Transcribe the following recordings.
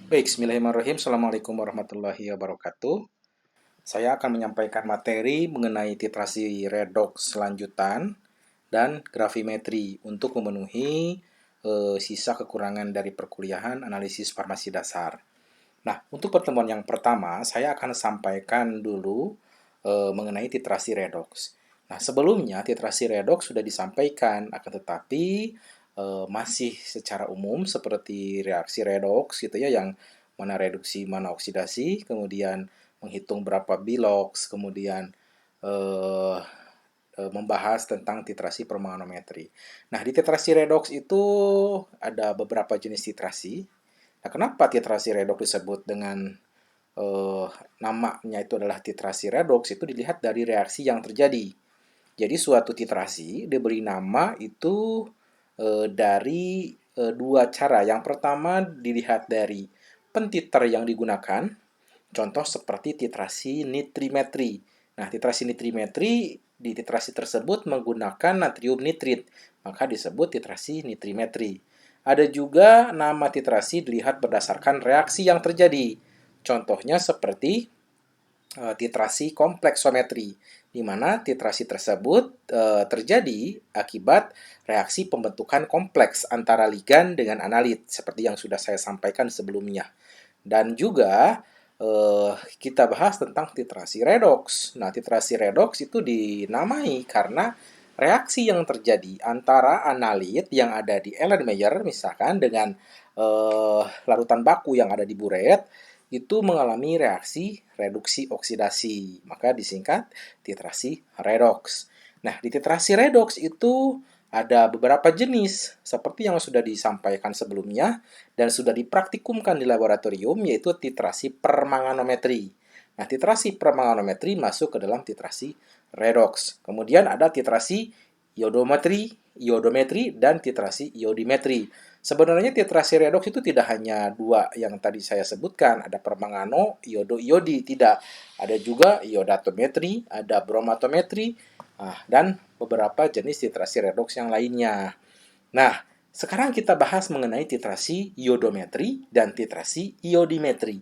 Baik, bismillahirrahmanirrahim. Assalamualaikum warahmatullahi wabarakatuh. Saya akan menyampaikan materi mengenai titrasi redoks lanjutan dan gravimetri untuk memenuhi sisa kekurangan dari perkuliahan analisis farmasi dasar. Nah, untuk pertemuan yang pertama, saya akan sampaikan dulu mengenai titrasi redoks. Nah, sebelumnya titrasi redoks sudah disampaikan, akan tetapi masih secara umum seperti reaksi redoks gitu ya, yang mana reduksi, mana oksidasi, kemudian menghitung berapa biloks, kemudian eh, membahas tentang titrasi permanganometri. Nah, di titrasi redoks itu ada beberapa jenis titrasi. Nah, kenapa titrasi redoks disebut dengan namanya itu adalah titrasi redoks? Itu dilihat dari reaksi yang terjadi. Jadi suatu titrasi diberi nama itu dari dua cara. Yang pertama dilihat dari pentiter yang digunakan, contoh seperti titrasi nitrimetri. Nah, titrasi nitrimetri di titrasi tersebut menggunakan natrium nitrit, maka disebut titrasi nitrimetri. Ada juga nama titrasi dilihat berdasarkan reaksi yang terjadi. Contohnya seperti titrasi kompleksometri, di mana titrasi tersebut terjadi akibat reaksi pembentukan kompleks antara ligan dengan analit, seperti yang sudah saya sampaikan sebelumnya. Dan juga kita bahas tentang titrasi redoks. Nah, titrasi redoks itu dinamai karena reaksi yang terjadi antara analit yang ada di Erlenmeyer misalkan dengan larutan baku yang ada di buret itu mengalami reaksi reduksi oksidasi, maka disingkat titrasi redoks. Nah, di titrasi redoks itu ada beberapa jenis, seperti yang sudah disampaikan sebelumnya dan sudah dipraktikumkan di laboratorium, yaitu titrasi permanganometri. Nah, titrasi permanganometri masuk ke dalam titrasi redoks. Kemudian ada titrasi iodometri, dan titrasi iodimetri. Sebenarnya titrasi redoks itu tidak hanya dua yang tadi saya sebutkan, ada permangano, iodo, iodi, tidak. Ada juga iodatometri, ada bromatometri, dan beberapa jenis titrasi redoks yang lainnya. Nah, sekarang kita bahas mengenai titrasi iodometri dan titrasi iodimetri.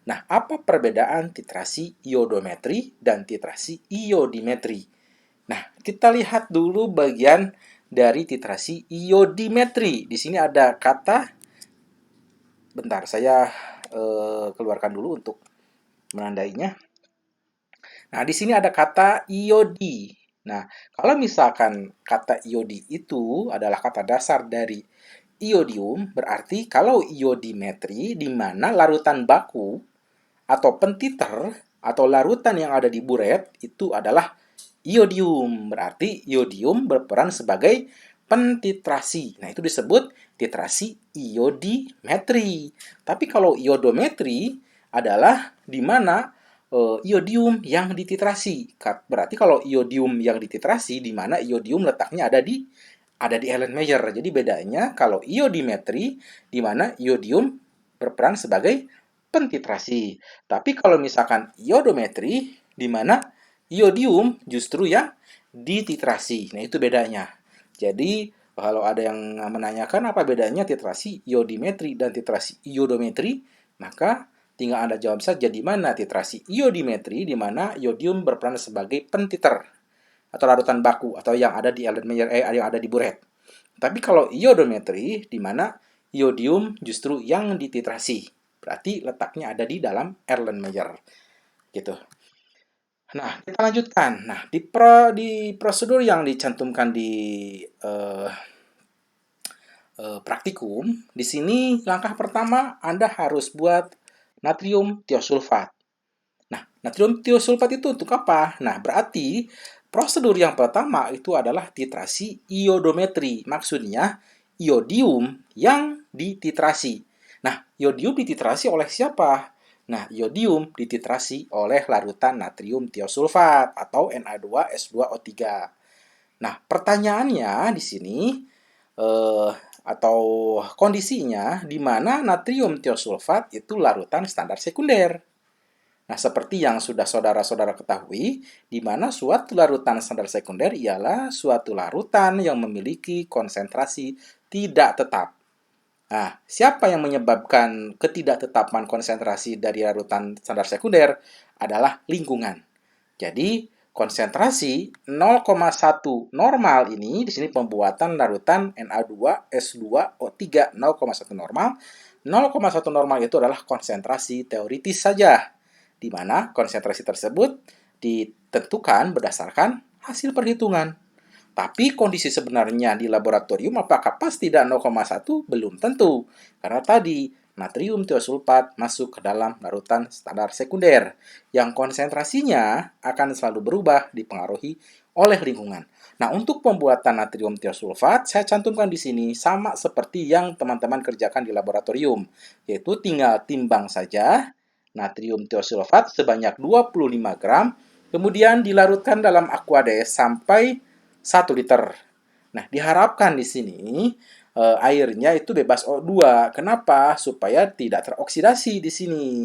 Nah, apa perbedaan titrasi iodometri dan titrasi iodimetri? Nah, kita lihat dulu bagian dari titrasi iodimetri. Di sini ada kata, bentar, saya keluarkan dulu untuk menandainya. Nah, di sini ada kata iodi. Nah, kalau misalkan kata iodi itu adalah kata dasar dari iodium, berarti kalau iodimetri di mana larutan baku atau pentiter atau larutan yang ada di buret itu adalah iodium. Berarti iodium berperan sebagai pentitrasi. Nah, itu disebut titrasi iodimetri. Tapi kalau iodometri adalah di mana iodium yang dititrasi. Berarti kalau iodium yang dititrasi, di mana iodium letaknya ada di Erlenmeyer. Jadi bedanya kalau iodimetri, di mana iodium berperan sebagai pentitrasi. Tapi kalau misalkan iodometri, di mana iodium justru yang dititrasi. Nah, itu bedanya. Jadi, kalau ada yang menanyakan apa bedanya titrasi iodimetri dan titrasi iodometri, maka tinggal Anda jawab saja di mana titrasi iodimetri, di mana iodium berperan sebagai pentiter atau larutan baku atau yang ada di Erlenmeyer yang ada di buret. Tapi kalau iodometri, di mana iodium justru yang dititrasi. Berarti letaknya ada di dalam Erlenmeyer. Gitu. Nah, kita lanjutkan. Nah, di prosedur yang dicantumkan di eh, praktikum, di sini langkah pertama Anda harus buat natrium tiosulfat. Nah, natrium tiosulfat itu untuk apa? Nah, berarti prosedur yang pertama itu adalah titrasi iodometri. Maksudnya, iodium yang dititrasi. Nah, iodium dititrasi oleh siapa? Nah, iodium dititrasi oleh larutan natrium tiosulfat atau Na2S2O3. Nah, pertanyaannya di sini atau kondisinya di mana natrium tiosulfat itu larutan standar sekunder. Nah, seperti yang sudah saudara-saudara ketahui, di mana suatu larutan standar sekunder ialah suatu larutan yang memiliki konsentrasi tidak tetap. Nah, siapa yang menyebabkan ketidaktetapan konsentrasi dari larutan standar sekunder adalah lingkungan. Jadi, konsentrasi 0,1 normal ini di sini pembuatan larutan Na2S2O3 0,1 normal. 0,1 normal itu adalah konsentrasi teoritis saja, di mana konsentrasi tersebut ditentukan berdasarkan hasil perhitungan. Tapi kondisi sebenarnya di laboratorium apakah pas tidak 0,1? Belum tentu. Karena tadi natrium tiosulfat masuk ke dalam larutan standar sekunder yang konsentrasinya akan selalu berubah dipengaruhi oleh lingkungan. Nah, untuk pembuatan natrium tiosulfat saya cantumkan di sini sama seperti yang teman-teman kerjakan di laboratorium, yaitu tinggal timbang saja natrium tiosulfat sebanyak 25 gram, kemudian dilarutkan dalam aqueous sampai 1 liter. Nah, diharapkan di sini airnya itu bebas O2. Kenapa? Supaya tidak teroksidasi di sini.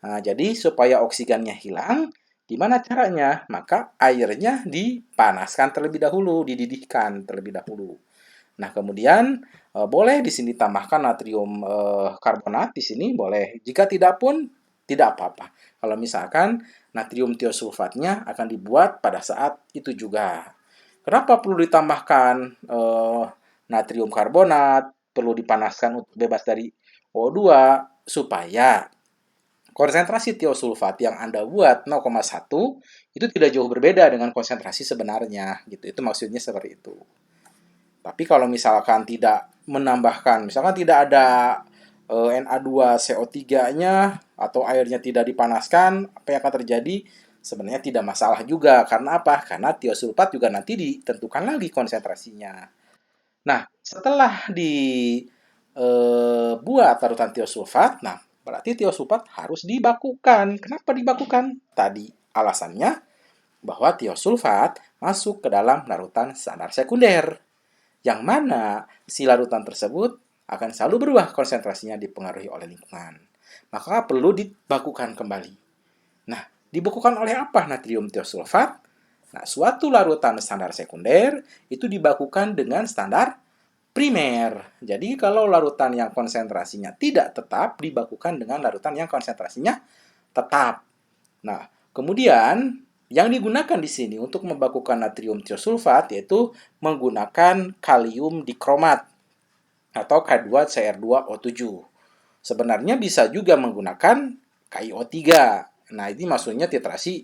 Nah, jadi supaya oksigennya hilang, gimana caranya? Maka airnya dipanaskan terlebih dahulu, dididihkan terlebih dahulu. Nah, kemudian boleh di sini tambahkan natrium karbonat di sini boleh. Jika tidak pun tidak apa-apa. Kalau misalkan natrium tiosulfatnya akan dibuat pada saat itu juga. Kenapa perlu ditambahkan natrium karbonat, perlu dipanaskan untuk bebas dari O2, supaya konsentrasi tiosulfat yang Anda buat 0,1 itu tidak jauh berbeda dengan konsentrasi sebenarnya, gitu. Itu maksudnya seperti itu. Tapi kalau misalkan tidak menambahkan, misalkan tidak ada Na2CO3-nya atau airnya tidak dipanaskan, apa yang akan terjadi? Sebenarnya tidak masalah juga. Karena apa? Karena tiosulfat juga nanti ditentukan lagi konsentrasinya. Nah, setelah dibuat larutan tiosulfat, nah berarti tiosulfat harus dibakukan. Kenapa dibakukan? Tadi alasannya bahwa tiosulfat masuk ke dalam larutan standar sekunder, yang mana si larutan tersebut akan selalu berubah konsentrasinya dipengaruhi oleh lingkungan. Maka perlu dibakukan kembali. Nah, dibekukan oleh apa natrium tiosulfat? Nah, suatu larutan standar sekunder itu dibakukan dengan standar primer. Jadi, kalau larutan yang konsentrasinya tidak tetap dibakukan dengan larutan yang konsentrasinya tetap. Nah, kemudian yang digunakan di sini untuk membakukan natrium tiosulfat yaitu menggunakan kalium dikromat atau K2CR2O7. Sebenarnya bisa juga menggunakan KiO3. Nah, ini maksudnya titrasi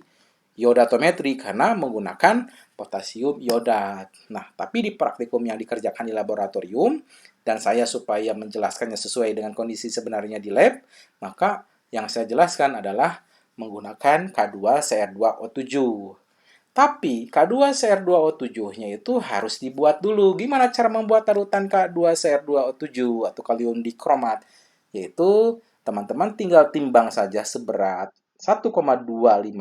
iodatometri karena menggunakan potasium iodat. Nah, tapi di praktikum yang dikerjakan di laboratorium, dan saya supaya menjelaskannya sesuai dengan kondisi sebenarnya di lab, maka yang saya jelaskan adalah menggunakan K2CR2O7. Tapi K2CR2O7-nya itu harus dibuat dulu. Gimana cara membuat larutan K2CR2O7 atau kalium dikromat? Yaitu teman-teman tinggal timbang saja seberat 1,25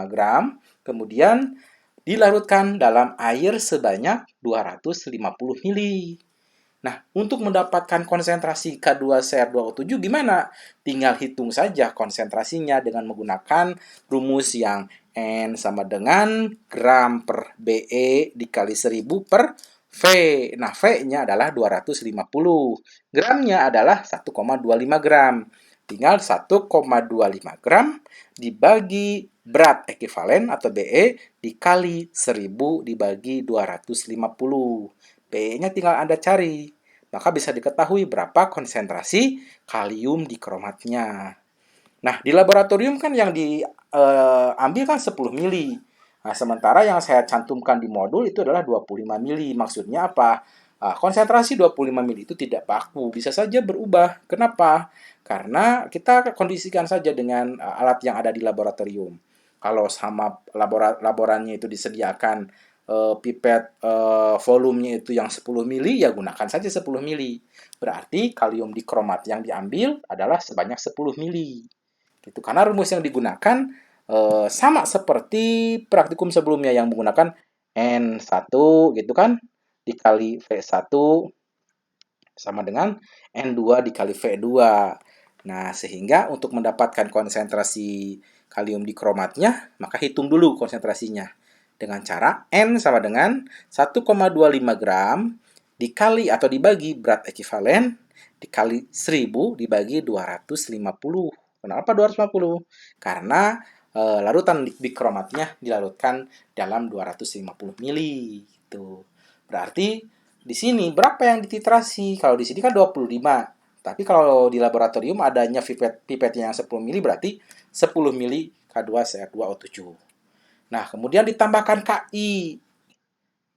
gram, kemudian dilarutkan dalam air sebanyak 250 mili. Nah, untuk mendapatkan konsentrasi K2CR2O7 gimana? Tinggal hitung saja konsentrasinya dengan menggunakan rumus yang N sama dengan gram per BE dikali 1000 per V. Nah, V-nya adalah 250. Gramnya adalah 1,25 gram. Tinggal 1,25 gram dibagi berat ekivalen atau BE dikali 1000 dibagi 250. PE-nya tinggal Anda cari. Maka bisa diketahui berapa konsentrasi kalium di kromatnya. Nah, di laboratorium kan yang diambil kan 10 mili. Nah, sementara yang saya cantumkan di modul itu adalah 25 mili. Maksudnya apa? Konsentrasi 25 mili itu tidak baku, bisa saja berubah. Kenapa? Karena kita kondisikan saja dengan alat yang ada di laboratorium. Kalau sama laborannya itu disediakan pipet volumenya itu yang 10 mili, ya gunakan saja 10 mili. Berarti kalium dikromat yang diambil adalah sebanyak 10 mili. Gitu. Karena rumus yang digunakan sama seperti praktikum sebelumnya yang menggunakan N1 gitu kan, dikali V1 sama dengan N2 dikali V2. Nah, sehingga untuk mendapatkan konsentrasi kalium dikromatnya, maka hitung dulu konsentrasinya. Dengan cara N sama dengan 1,25 gram dikali atau dibagi berat ekivalen dikali 1000 dibagi 250. Kenapa 250? Karena larutan bikromatnya dilarutkan dalam 250 mili. Gitu. Berarti di sini berapa yang dititrasi? Kalau di sini kan 25. Tapi kalau di laboratorium adanya pipetnya yang 10 mili berarti 10 mili K2CR2O7. Nah, kemudian ditambahkan KI.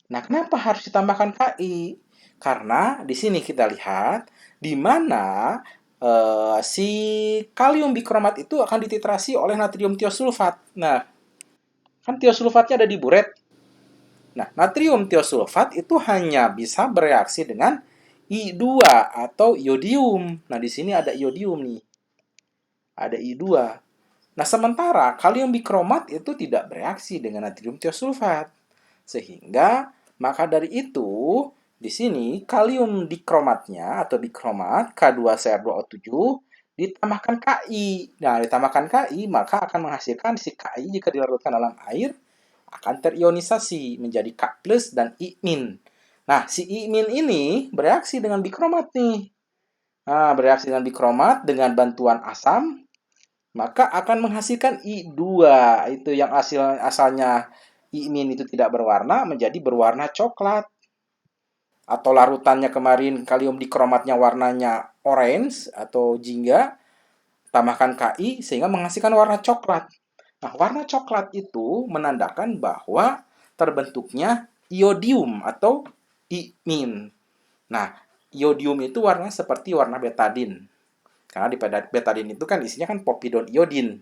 Nah, kenapa harus ditambahkan KI? Karena di sini kita lihat di mana si kalium bikromat itu akan dititrasi oleh natrium tiosulfat. Nah, kan tiosulfatnya ada di buret. Nah, natrium tiosulfat itu hanya bisa bereaksi dengan I2 atau iodium. Nah, di sini ada iodium nih. Ada I2. Nah, sementara kalium bikromat itu tidak bereaksi dengan natrium tiosulfat. Sehingga maka dari itu di sini kalium dikromatnya atau bikromat K2CR2O7 ditambahkan Ki. Nah, ditambahkan Ki maka akan menghasilkan si Ki jika dilarutkan dalam air akan terionisasi menjadi K+ dan I-. Nah, si I- ini bereaksi dengan bikromat nih. Nah, bereaksi dengan bikromat dengan bantuan asam maka akan menghasilkan I2. Itu yang asalnya I- itu tidak berwarna menjadi berwarna coklat. Atau larutannya kemarin kalium dikromatnya warnanya orange atau jingga, tambahkan Ki sehingga menghasilkan warna coklat. Nah, warna coklat itu menandakan bahwa terbentuknya iodium atau I-. Nah, iodium itu warna seperti warna betadin. Karena di betadin itu kan isinya kan popidon iodin.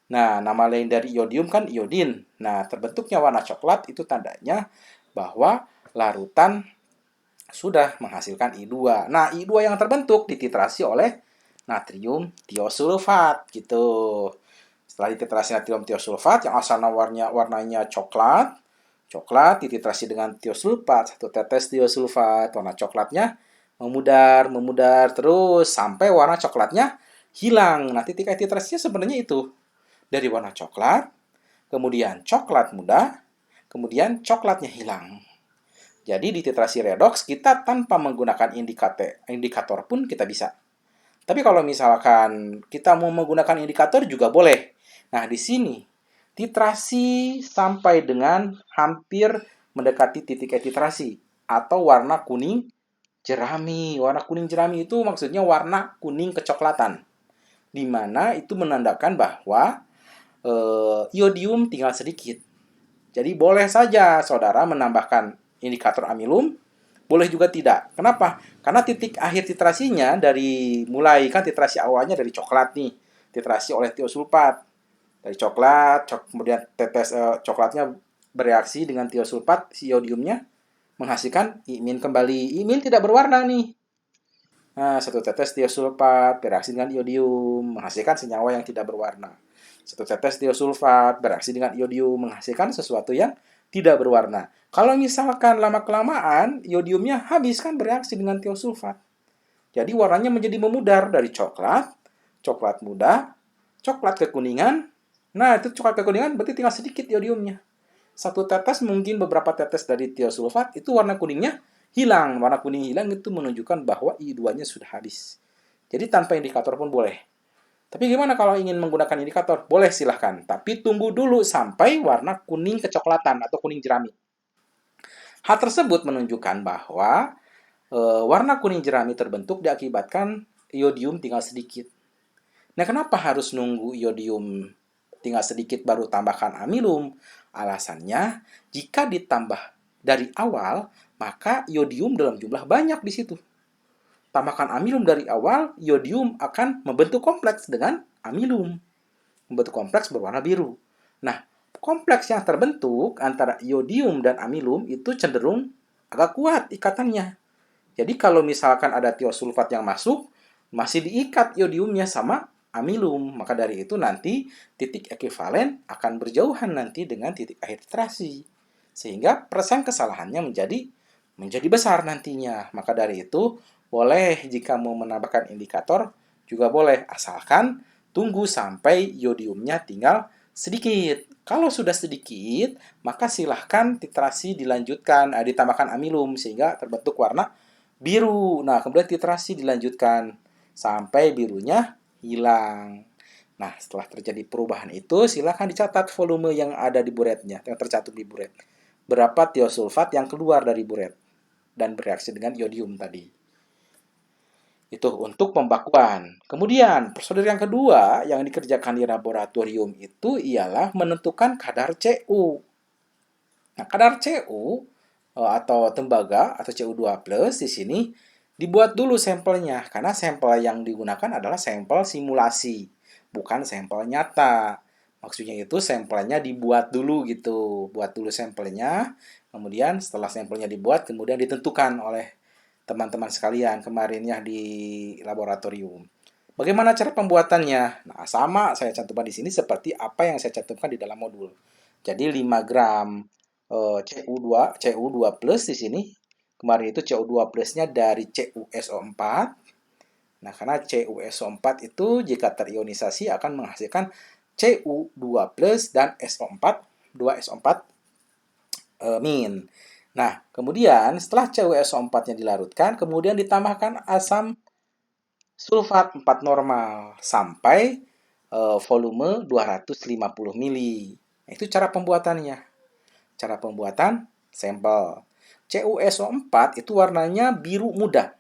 Nah, nama lain dari iodium kan iodin. Nah, terbentuknya warna coklat itu tandanya bahwa larutan sudah menghasilkan I2. Nah, I2 yang terbentuk dititrasi oleh natrium tiosulfat gitu. Setelah dititrasi natrium tiosulfat yang asalnya warnanya coklat dititrasi dengan tiosulfat, satu tetes tiosulfat, warna coklatnya memudar terus sampai warna coklatnya hilang. Nah, titik titrasinya sebenarnya itu dari warna coklat, kemudian coklat muda, kemudian coklatnya hilang. Jadi di titrasi redox kita tanpa menggunakan indikator pun kita bisa. Tapi kalau misalkan kita mau menggunakan indikator juga boleh. Nah, di sini titrasi sampai dengan hampir mendekati titik titrasi atau warna kuning jerami. Warna kuning jerami itu maksudnya warna kuning kecoklatan. Di mana itu menandakan bahwa iodium tinggal sedikit. Jadi boleh saja saudara menambahkan indikator amilum, boleh juga tidak. Kenapa? Karena titik akhir titrasinya dari mulai kan titrasi awalnya dari coklat nih, titrasi oleh tiosulfat. Dari coklat, kemudian tetes coklatnya bereaksi dengan tiosulfat, si iodiumnya menghasilkan I- kembali. I- tidak berwarna nih. Nah, satu tetes tiosulfat bereaksi dengan iodium menghasilkan senyawa yang tidak berwarna. Satu tetes tiosulfat bereaksi dengan iodium menghasilkan sesuatu yang tidak berwarna. Kalau misalkan lama-kelamaan iodiumnya habis kan bereaksi dengan tiosulfat. Jadi warnanya menjadi memudar dari coklat, coklat muda, coklat kekuningan. Nah, itu coklat kekuningan berarti tinggal sedikit iodiumnya. Satu tetes mungkin beberapa tetes dari tiosulfat itu warna kuningnya hilang. Warna kuning hilang itu menunjukkan bahwa I2-nya sudah habis. Jadi tanpa indikator pun boleh. Tapi gimana kalau ingin menggunakan indikator? Boleh silahkan. Tapi tunggu dulu sampai warna kuning kecoklatan atau kuning jerami. Hal tersebut menunjukkan bahwa warna kuning jerami terbentuk diakibatkan iodium tinggal sedikit. Nah, kenapa harus nunggu iodium tinggal sedikit baru tambahkan amilum? Alasannya, jika ditambah dari awal, maka iodium dalam jumlah banyak di situ. Tambahkan amilum dari awal, iodium akan membentuk kompleks dengan amilum. Membentuk kompleks berwarna biru. Nah, kompleks yang terbentuk antara iodium dan amilum itu cenderung agak kuat ikatannya. Jadi kalau misalkan ada tiosulfat yang masuk, masih diikat iodiumnya sama amilum. Maka dari itu nanti titik ekivalen akan berjauhan nanti dengan titik akhir titrasi. Sehingga persen kesalahannya menjadi besar nantinya. Maka dari itu boleh jika mau menambahkan indikator juga boleh asalkan tunggu sampai iodiumnya tinggal sedikit. Kalau sudah sedikit, maka silahkan titrasi dilanjutkan, ditambahkan amilum sehingga terbentuk warna biru. Nah, kemudian titrasi dilanjutkan sampai birunya hilang. Nah, setelah terjadi perubahan itu, silakan dicatat volume yang ada di buretnya, yang tercantum di buret. Berapa tiosulfat yang keluar dari buret dan bereaksi dengan iodium tadi. Itu untuk pembakuan. Kemudian, prosedur yang kedua yang dikerjakan di laboratorium itu ialah menentukan kadar Cu. Nah, kadar Cu atau tembaga atau Cu2+ di sini dibuat dulu sampelnya karena sampel yang digunakan adalah sampel simulasi, bukan sampel nyata. Maksudnya itu sampelnya dibuat dulu gitu, buat dulu sampelnya, kemudian setelah sampelnya dibuat, kemudian ditentukan oleh teman-teman sekalian kemarin ya di laboratorium. Bagaimana cara pembuatannya? Nah, sama saya cantumkan di sini seperti apa yang saya cantumkan di dalam modul. Jadi 5 gram Cu2 di sini. Kemarin itu Cu2 plusnya dari CuSO4. Nah, karena CuSO4 itu jika terionisasi akan menghasilkan Cu2 plus dan SO4, 2SO4 min. Nah, kemudian setelah CuSO4-nya dilarutkan, kemudian ditambahkan asam sulfat 4 normal sampai volume 250 mili. Nah, itu cara pembuatannya. Cara pembuatan sampel. CuSO4 itu warnanya biru muda.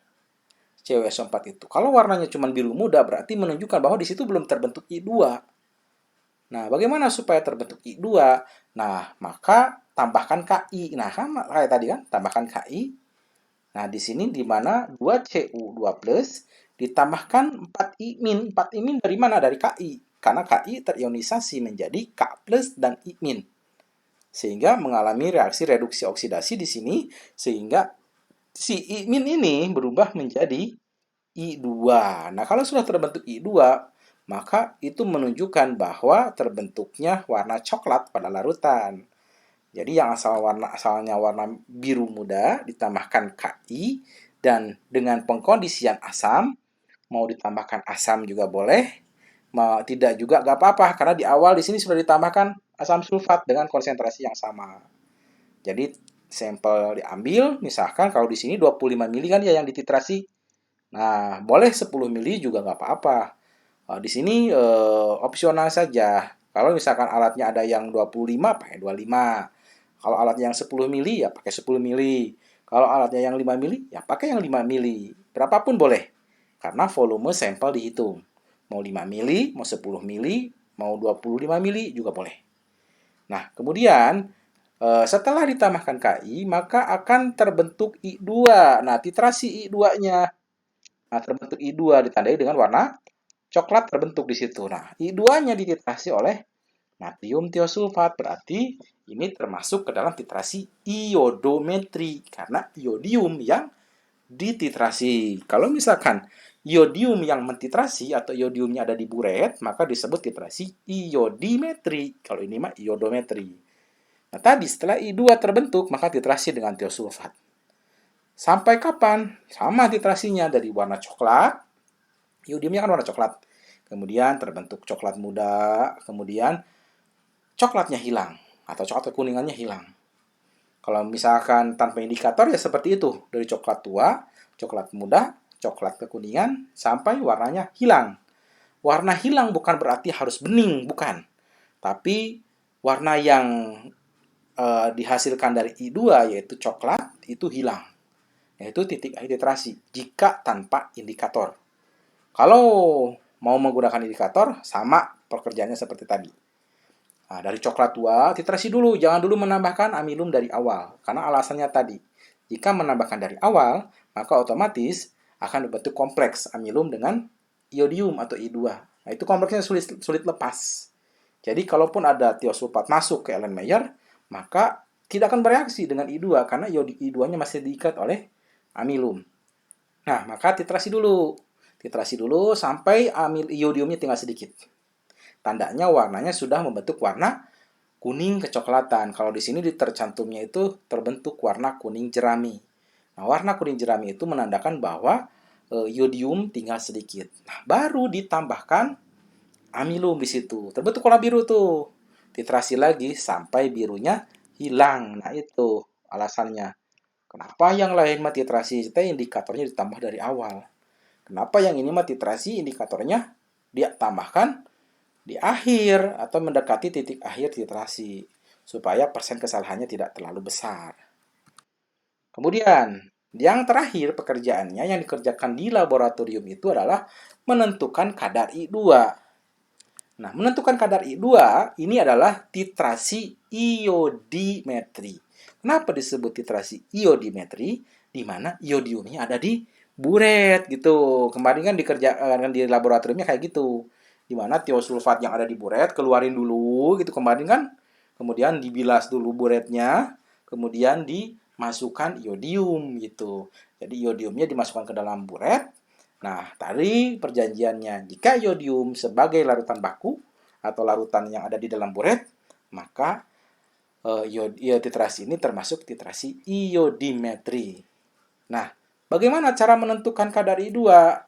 CuSO4 itu. Kalau warnanya cuma biru muda berarti menunjukkan bahwa di situ belum terbentuk I2. Nah, bagaimana supaya terbentuk I2? Nah, maka tambahkan Ki. Nah, kan kayak tadi kan, tambahkan Ki. Nah, di sini di mana 2Cu2 plus ditambahkan 4I min. 4I min dari mana? Dari Ki. Karena Ki terionisasi menjadi K plus dan I min. Sehingga mengalami reaksi reduksi oksidasi di sini. Sehingga si I min ini berubah menjadi I2. Nah, kalau sudah terbentuk I2, maka itu menunjukkan bahwa terbentuknya warna coklat pada larutan. Jadi yang asalnya warna biru muda ditambahkan Ki dan dengan pengkondisian asam, mau ditambahkan asam juga boleh, mau tidak juga nggak apa-apa karena di awal di sini sudah ditambahkan asam sulfat dengan konsentrasi yang sama. Jadi sampel diambil, misalkan kalau di sini 25 mili kan ya yang dititrasi. Nah, boleh 10 mili juga nggak apa-apa. Nah, di sini opsional saja. Kalau misalkan alatnya ada yang 25, pakai 25. Kalau alatnya yang 10 mili, ya pakai 10 mili. Kalau alatnya yang 5 mili, ya pakai yang 5 mili. Berapapun boleh. Karena volume sampel dihitung. Mau 5 mili, mau 10 mili, mau 25 mili juga boleh. Nah, kemudian setelah ditambahkan Ki, maka akan terbentuk I2. Nah, titrasi I2-nya. Nah, terbentuk I2 ditandai dengan warna coklat terbentuk di situ. Nah, I2-nya dititrasi oleh natrium tiosulfat. Berarti ini termasuk ke dalam titrasi iodometri karena iodium yang dititrasi. Kalau misalkan iodium yang mentitrasi atau iodiumnya ada di buret, maka disebut titrasi iodimetri. Kalau ini mah iodometri. Nah, tadi setelah I2 terbentuk, maka titrasi dengan tiosulfat. Sampai kapan? Sama titrasinya dari warna coklat. Iodiumnya kan warna coklat. Kemudian terbentuk coklat muda, kemudian coklatnya hilang atau coklat kekuningannya hilang. Kalau misalkan tanpa indikator ya seperti itu, dari coklat tua, coklat muda, coklat kekuningan sampai warnanya hilang. Warna hilang bukan berarti harus bening, bukan. Tapi warna yang dihasilkan dari I2 yaitu coklat itu hilang. Yaitu titik akhir titrasi jika tanpa indikator. Kalau mau menggunakan indikator sama pekerjaannya seperti tadi. Nah, dari coklat tua, titrasi dulu. Jangan dulu menambahkan amilum dari awal. Karena alasannya tadi. Jika menambahkan dari awal, maka otomatis akan dibentuk kompleks amilum dengan iodium atau I2. Nah, itu kompleksnya sulit lepas. Jadi, kalaupun ada tiosulfat masuk ke Erlenmeyer, maka tidak akan bereaksi dengan I2 karena I2-nya masih diikat oleh amilum. Nah, maka titrasi dulu. Titrasi dulu sampai iodiumnya tinggal sedikit. Tandanya warnanya sudah membentuk warna kuning kecoklatan. Kalau di sini tercantumnya itu terbentuk warna kuning jerami. Nah, warna kuning jerami itu menandakan bahwa iodium tinggal sedikit. Nah, baru ditambahkan amilum di situ. Terbentuk warna biru tuh. Titrasi lagi sampai birunya hilang. Nah, itu alasannya. Kenapa yang lain mah titrasi teh indikatornya ditambah dari awal? Kenapa yang ini mah titrasi indikatornya dia tambahkan di akhir atau mendekati titik akhir titrasi supaya persen kesalahannya tidak terlalu besar. Kemudian, yang terakhir pekerjaannya yang dikerjakan di laboratorium itu adalah menentukan kadar I2. Nah, menentukan kadar I2 ini adalah titrasi iodimetri. Kenapa disebut titrasi iodimetri? Di mana iodiumnya ada di buret gitu. Kemarin kan dikerjakan di laboratoriumnya kayak gitu. Di mana tiosulfat yang ada di buret keluarin dulu gitu kemarin kan. Kemudian dibilas dulu buretnya, kemudian dimasukkan iodium gitu. Jadi iodiumnya dimasukkan ke dalam buret. Nah, tadi perjanjiannya, jika iodium sebagai larutan baku atau larutan yang ada di dalam buret, maka titrasi ini termasuk titrasi iodimetri. Nah, bagaimana cara menentukan kadar I2?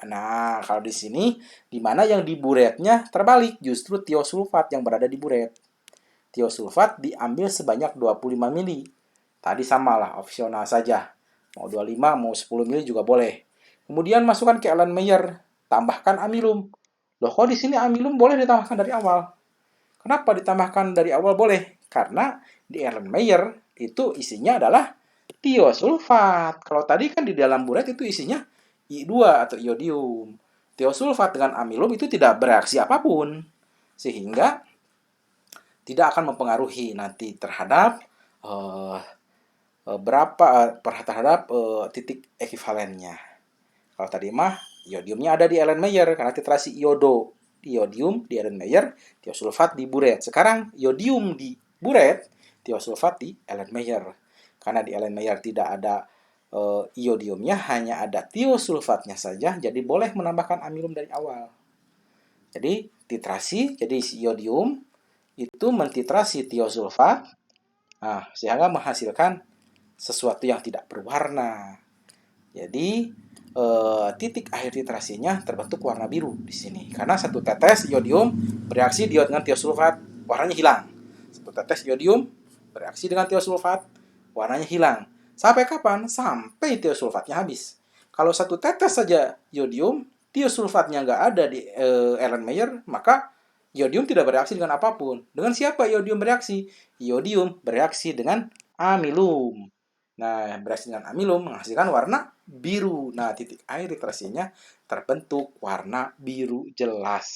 Nah, kalau di sini, di mana yang di buretnya terbalik, justru tiosulfat yang berada di buret. Tiosulfat diambil sebanyak 25 mili. Tadi samalah, opsional saja. Mau 25, mau 10 mili juga boleh. Kemudian masukkan ke Erlenmeyer, tambahkan amilum. Loh, kok di sini amilum boleh ditambahkan dari awal? Kenapa ditambahkan dari awal boleh? Karena di Erlenmeyer itu isinya adalah tiosulfat. Kalau tadi kan di dalam buret itu isinya I2 atau iodium. Tiosulfat dengan amilum itu tidak bereaksi apapun. Sehingga tidak akan mempengaruhi nanti terhadap uh, terhadap titik ekivalennya. Kalau tadi mah iodiumnya ada di Erlenmeyer karena titrasi iodium di Erlenmeyer, tiosulfat di buret. Sekarang iodium di buret, tiosulfat di Erlenmeyer. Karena di Erlenmeyer tidak ada iodiumnya, hanya ada tiosulfatnya saja, jadi boleh menambahkan amilum dari awal. Jadi titrasi, jadi iodium itu mentitrasi tiosulfat, sehingga menghasilkan sesuatu yang tidak berwarna. Jadi titik akhir titrasinya terbentuk warna biru di sini karena satu tetes iodium bereaksi dengan tiosulfat warnanya hilang. Satu tetes iodium bereaksi dengan tiosulfat warnanya hilang. Sampai kapan? Sampai tiosulfatnya habis. Kalau satu tetes saja iodium, tiosulfatnya nggak ada di Erlenmeyer, maka iodium tidak bereaksi dengan apapun. Dengan siapa iodium bereaksi? Iodium bereaksi dengan amilum. Nah, bereaksi dengan amilum menghasilkan warna biru. Nah, titik air titrasinya terbentuk warna biru jelas.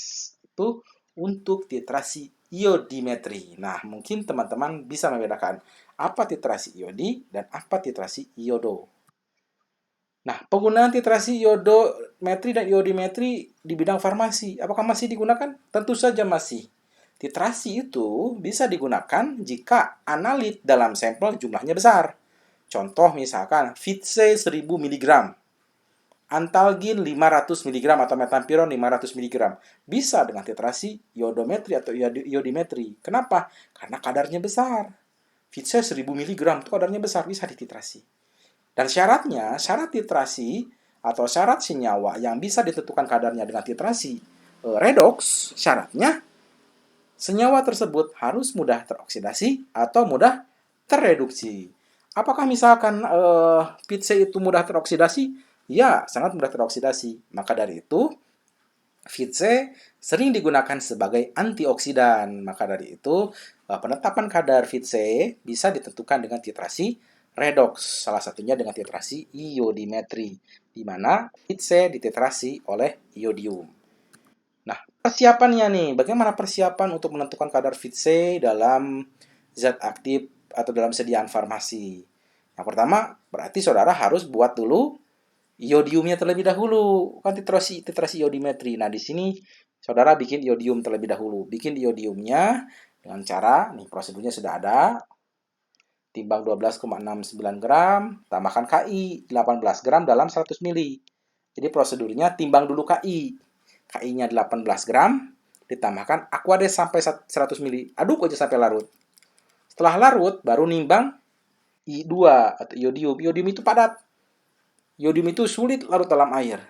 Itu untuk titrasi iodimetri. Nah, mungkin teman-teman bisa membedakan apa titrasi iodi dan apa titrasi iodo. Nah, penggunaan titrasi iodometri dan iodimetri di bidang farmasi, apakah masih digunakan? Tentu saja masih. Titrasi itu bisa digunakan jika analit dalam sampel jumlahnya besar. Contoh misalkan Vitse 1000 mg, Antalgin 500 mg atau metampiron 500 mg. Bisa dengan titrasi iodometri atau iodimetri. Kenapa? Karena kadarnya besar. Vitse 1000 mg itu kadarnya besar, bisa dititrasi. Dan syaratnya, syarat titrasi atau syarat senyawa yang bisa ditentukan kadarnya dengan titrasi redox, syaratnya senyawa tersebut harus mudah teroksidasi atau mudah terreduksi. Apakah misalkan PITC itu mudah teroksidasi? Ya, sangat mudah teroksidasi. Maka dari itu, PITC sering digunakan sebagai antioksidan. Maka dari itu, penetapan kadar PITC bisa ditentukan dengan titrasi redox, salah satunya dengan titrasi iodimetri, di mana PITC dititrasi oleh iodium. Nah, persiapannya nih, bagaimana persiapan untuk menentukan kadar PITC dalam zat aktif atau dalam sediaan farmasi? Yang pertama, berarti saudara harus buat dulu iodiumnya terlebih dahulu. Kan titrasi iodimetri. Nah, di sini saudara bikin iodium terlebih dahulu. Bikin iodiumnya dengan cara, nih prosedurnya sudah ada. Timbang 12,69 gram, tambahkan KI 18 gram dalam 100 mili. Jadi prosedurnya timbang dulu KI. KI-nya 18 gram, ditambahkan Aquades sampai 100 mili. Aduk aja sampai larut. Setelah larut, baru nimbang I2 atau iodium. Iodium itu padat. Iodium itu sulit larut dalam air.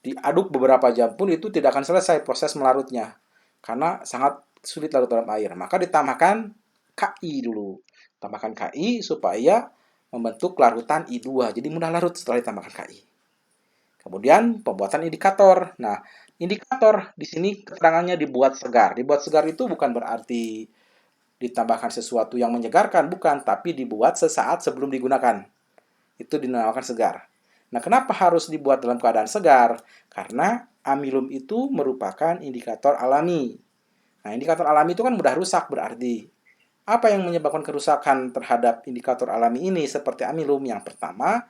Diaduk beberapa jam pun itu tidak akan selesai proses melarutnya. Karena sangat sulit larut dalam air. Maka ditambahkan KI dulu. Tambahkan KI supaya membentuk larutan I2. Jadi mudah larut setelah ditambahkan Ki. Kemudian pembuatan indikator. Nah, indikator di sini keterangannya dibuat segar. Dibuat segar itu bukan berarti ditambahkan sesuatu yang menyegarkan, bukan, tapi dibuat sesaat sebelum digunakan. Itu dinamakan segar. Nah, kenapa harus dibuat dalam keadaan segar? Karena amilum itu merupakan indikator alami. Nah, indikator alami itu kan mudah rusak berarti. Apa yang menyebabkan kerusakan terhadap indikator alami ini seperti amilum? Yang pertama,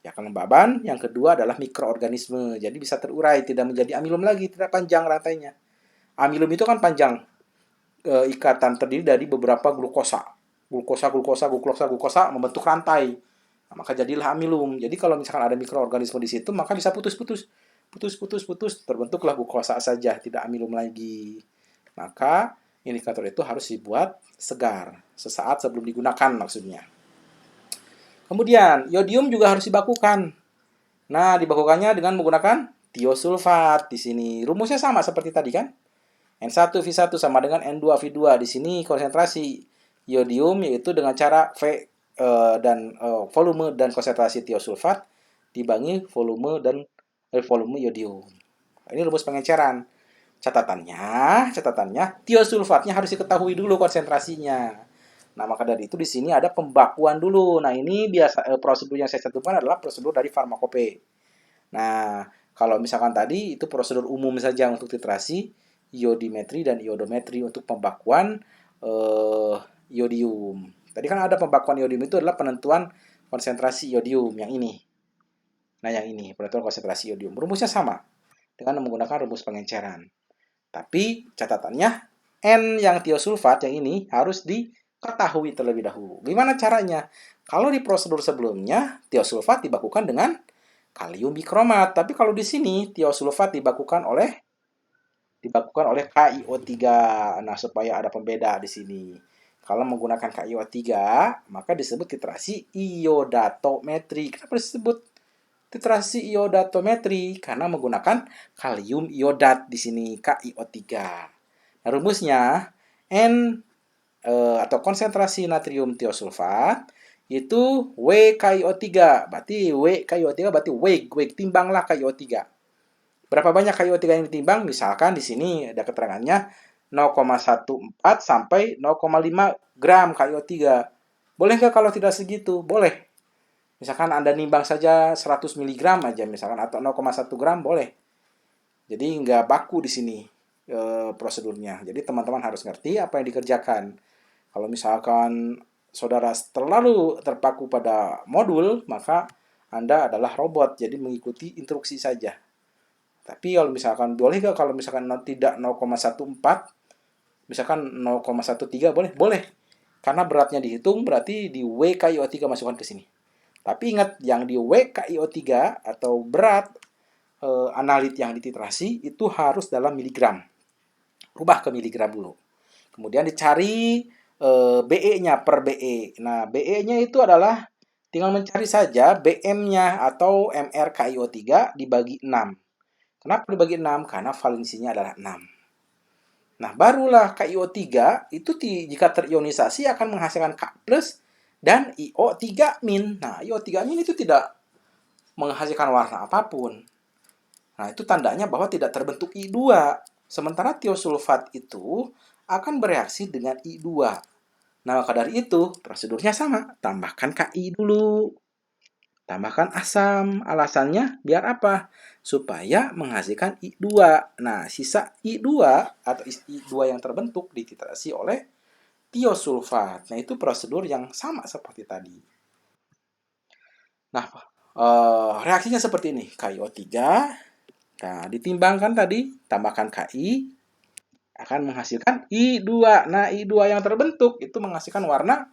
ya kelembaban. Yang kedua adalah mikroorganisme. Jadi bisa terurai, tidak menjadi amilum lagi, tidak panjang rantainya. Amilum itu kan panjang, ikatan terdiri dari beberapa glukosa. Glukosa membentuk rantai. Nah, maka jadilah amilum. Jadi kalau misalkan ada mikroorganisme di situ, maka bisa putus, terbentuklah glukosa saja, tidak amilum lagi. Maka indikator itu harus dibuat segar, sesaat sebelum digunakan maksudnya. Kemudian, yodium juga harus dibakukan. Nah, dibakukannya dengan menggunakan tiosulfat di sini. Rumusnya sama seperti tadi kan? N1V1 sama dengan N2V2. Di sini konsentrasi yodium yaitu dengan cara dan volume dan konsentrasi tiosulfat dibagi volume yodium. Ini rumus pengenceran. Catatannya tiosulfatnya harus diketahui dulu konsentrasinya. Nah, maka dari itu di sini ada pembakuan dulu. Nah, ini prosedur yang saya cantumkan adalah prosedur dari farmakope. Nah, kalau misalkan tadi itu prosedur umum saja untuk titrasi, iodimetri dan iodometri untuk pembakuan iodium. Tadi kan ada pembakuan iodium itu adalah penentuan konsentrasi iodium yang ini. Nah, yang ini penentuan konsentrasi iodium. Rumusnya sama dengan menggunakan rumus pengenceran. Tapi catatannya N yang tiosulfat yang ini harus diketahui terlebih dahulu. Gimana caranya? Kalau di prosedur sebelumnya tiosulfat dibakukan dengan kalium bikromat, tapi kalau di sini tiosulfat dibakukan oleh KiO3. Nah, supaya ada pembeda di sini. Kalau menggunakan KiO3, maka disebut titrasi iodatometri. Kenapa disebut titrasi iodatometri? Karena menggunakan kalium iodat di sini, KiO3. Nah, rumusnya N atau konsentrasi natrium tiosulfat itu WKiO3. Berarti WKiO3 berarti weight, timbanglah KiO3. Berapa banyak KiO3 yang ditimbang? Misalkan di sini ada keterangannya 0,14 sampai 0,5 gram KiO3. Boleh nggak kalau tidak segitu? Boleh. Misalkan Anda nimbang saja 100 mg aja misalkan atau 0,1 gram boleh. Jadi nggak baku di sini prosedurnya. Jadi teman-teman harus ngerti apa yang dikerjakan. Kalau misalkan saudara terlalu terpaku pada modul, maka Anda adalah robot, jadi mengikuti instruksi saja. Tapi kalau misalkan boleh nggak kalau misalkan tidak 0,14, misalkan 0,13 boleh? Boleh. Karena beratnya dihitung berarti di WKiO3 masukkan ke sini. Tapi ingat yang di WKiO3 atau berat analit yang dititrasi itu harus dalam miligram. Rubah ke miligram dulu. Kemudian dicari BE-nya per BE. Nah, BE-nya itu adalah tinggal mencari saja BM-nya atau MrKiO3 dibagi 6. Kenapa dibagi 6? Karena valensinya adalah 6. Nah, barulah KiO3 itu jika terionisasi akan menghasilkan K+, dan IO3-. Nah, IO3- itu tidak menghasilkan warna apapun. Nah, itu tandanya bahwa tidak terbentuk I2. Sementara tiosulfat itu akan bereaksi dengan I2. Nah, maka dari itu, prosedurnya sama. Tambahkan Ki dulu. Tambahkan asam. Alasannya biar apa? Supaya menghasilkan I2. Nah, sisa I2 atau I2 yang terbentuk dititrasi oleh tiosulfat. Nah, itu prosedur yang sama seperti tadi. Nah, reaksinya seperti ini. KiO3. Nah, ditimbangkan tadi, tambahkan Ki, akan menghasilkan I2. Nah, I2 yang terbentuk itu menghasilkan warna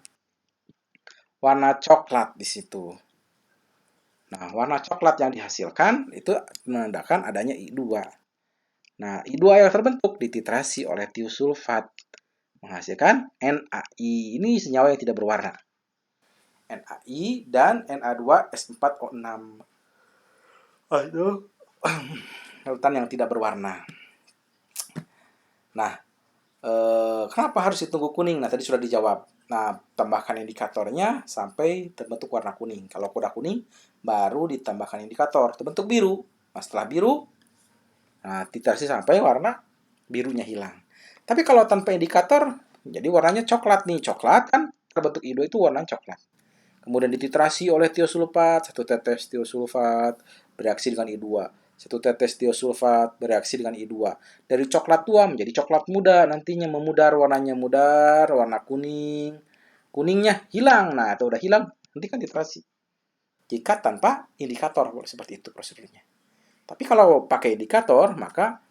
coklat di situ. Nah, warna coklat yang dihasilkan itu menandakan adanya I2. Nah, I2 yang terbentuk dititrasi oleh tiosulfat menghasilkan NaI. Ini senyawa yang tidak berwarna. NaI dan Na2S4O6. Aduh. Larutan yang tidak berwarna. Nah, kenapa harus ditunggu kuning? Nah, tadi sudah dijawab. Nah, tambahkan indikatornya sampai terbentuk warna kuning. Kalau udah kuning, baru ditambahkan indikator, terbentuk biru. Nah, setelah biru, nah titrasi sampai warna birunya hilang. Tapi kalau tanpa indikator, jadi warnanya coklat nih. Coklat kan terbentuk I2 itu warna coklat. Kemudian dititrasi oleh tiosulfat, satu tetes tiosulfat bereaksi dengan I2. Satu tetes tiosulfat bereaksi dengan I2. Dari coklat tua menjadi coklat muda, nantinya memudar, warnanya mudar, warna kuning. Kuningnya hilang. Nah, itu udah hilang, nanti kan titrasi. Jika tanpa indikator, seperti itu prosedurnya. Tapi kalau pakai indikator, maka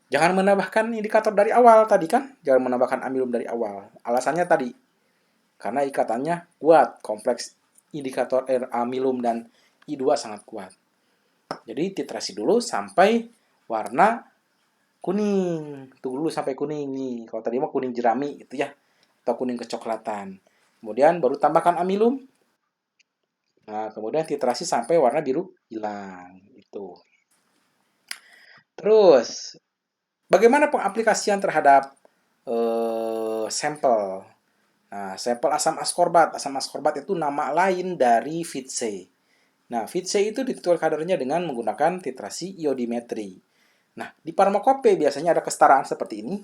jangan menambahkan indikator dari awal tadi kan. Jangan menambahkan amilum dari awal. Alasannya tadi, karena ikatannya kuat, kompleks indikator amilum dan I2 sangat kuat. Jadi titrasi dulu sampai warna kuning. Tunggu dulu sampai kuning nih. Kalau tadi mah kuning jerami gitu ya. Atau kuning kecoklatan. Kemudian baru tambahkan amilum. Nah, kemudian titrasi sampai warna biru hilang. Itu. Terus, bagaimana pengaplikasian terhadap sampel? Nah, sampel asam askorbat. Asam askorbat itu nama lain dari Fitse. Nah, Fitse itu ditentukan kadarnya dengan menggunakan titrasi iodimetri. Nah, di farmakope biasanya ada kesetaraan seperti ini.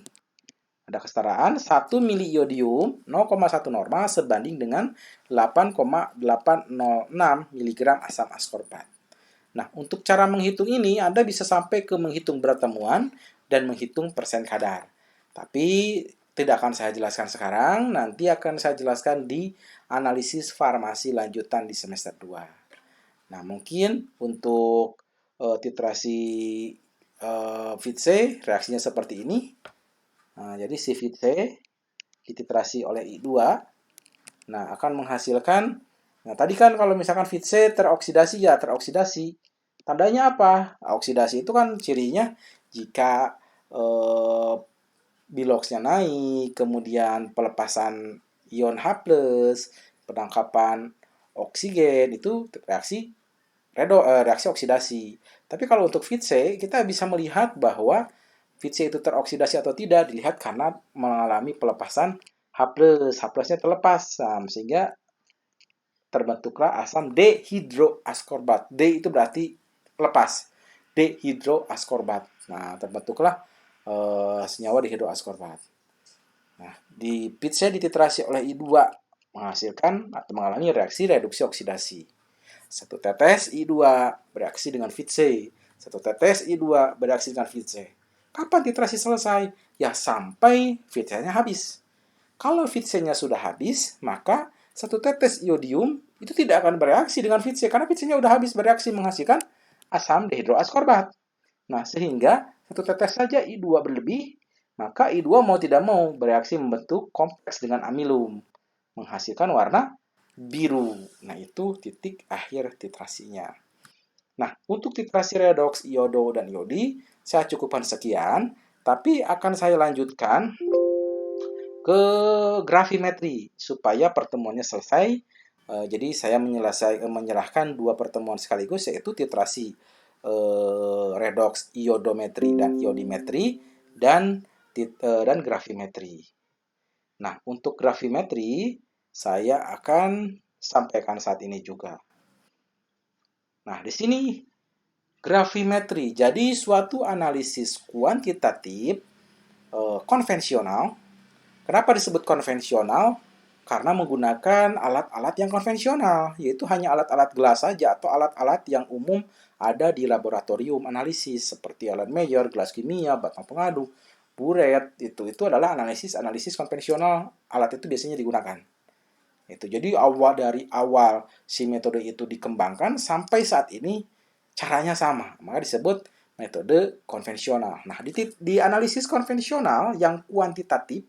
Ada kesetaraan 1 mili iodium 0,1 normal sebanding dengan 8,806 mg asam askorbat. Nah, untuk cara menghitung ini, Anda bisa sampai ke menghitung berat temuan dan menghitung persen kadar. Tapi tidak akan saya jelaskan sekarang, nanti akan saya jelaskan di analisis farmasi lanjutan di semester 2. Nah, mungkin untuk titrasi Fitse reaksinya seperti ini. Nah, jadi si Fitse dititrasi oleh I2, nah akan menghasilkan, nah tadi kan kalau misalkan Fitse teroksidasi ya teroksidasi. Tandanya apa? Oksidasi itu kan cirinya jika biloxnya naik, kemudian pelepasan ion H+, penangkapan oksigen itu reaksi oksidasi. Tapi kalau untuk Fitse, kita bisa melihat bahwa Fitse itu teroksidasi atau tidak dilihat karena mengalami pelepasan H+. H+-nya terlepas, sehingga terbentuklah asam dehidroaskorbat. D itu berarti lepas. Dehidroaskorbat. Nah, terbentuklah senyawa dehidroaskorbat. Nah, di Fitse dititrasi oleh I2 menghasilkan atau mengalami reaksi reduksi oksidasi. Satu tetes I2 bereaksi dengan Fitse. Satu tetes I2 bereaksi dengan Fitse. Kapan titrasi selesai? Ya sampai Fitse-nya habis. Kalau Fitse-nya sudah habis, maka satu tetes iodium itu tidak akan bereaksi dengan Fitse karena Fitse-nya sudah habis bereaksi menghasilkan asam dehidroaskorbat. Nah, sehingga satu tetes saja I2 berlebih, maka I2 mau tidak mau bereaksi membentuk kompleks dengan amilum, menghasilkan warna biru. Nah, itu titik akhir titrasinya. Nah, untuk titrasi redoks, iodo, dan iodi, saya cukupkan sekian, tapi akan saya lanjutkan ke grafimetri supaya pertemuannya selesai. Jadi saya menyerahkan dua pertemuan sekaligus, yaitu titrasi redoks, iodometri, dan iodimetri, dan grafimetri. Nah, untuk grafimetri, saya akan sampaikan saat ini juga. Nah, di sini grafimetri. Jadi, suatu analisis kuantitatif konvensional. Kenapa disebut konvensional? Karena menggunakan alat-alat yang konvensional, yaitu hanya alat-alat gelas saja atau alat-alat yang umum ada di laboratorium analisis seperti alat Mayer, gelas kimia, batang pengadu, buret. Itu adalah analisis konvensional. Alat itu biasanya digunakan. Jadi dari awal si metode itu dikembangkan sampai saat ini caranya sama, maka disebut metode konvensional. Nah, di analisis konvensional yang kuantitatif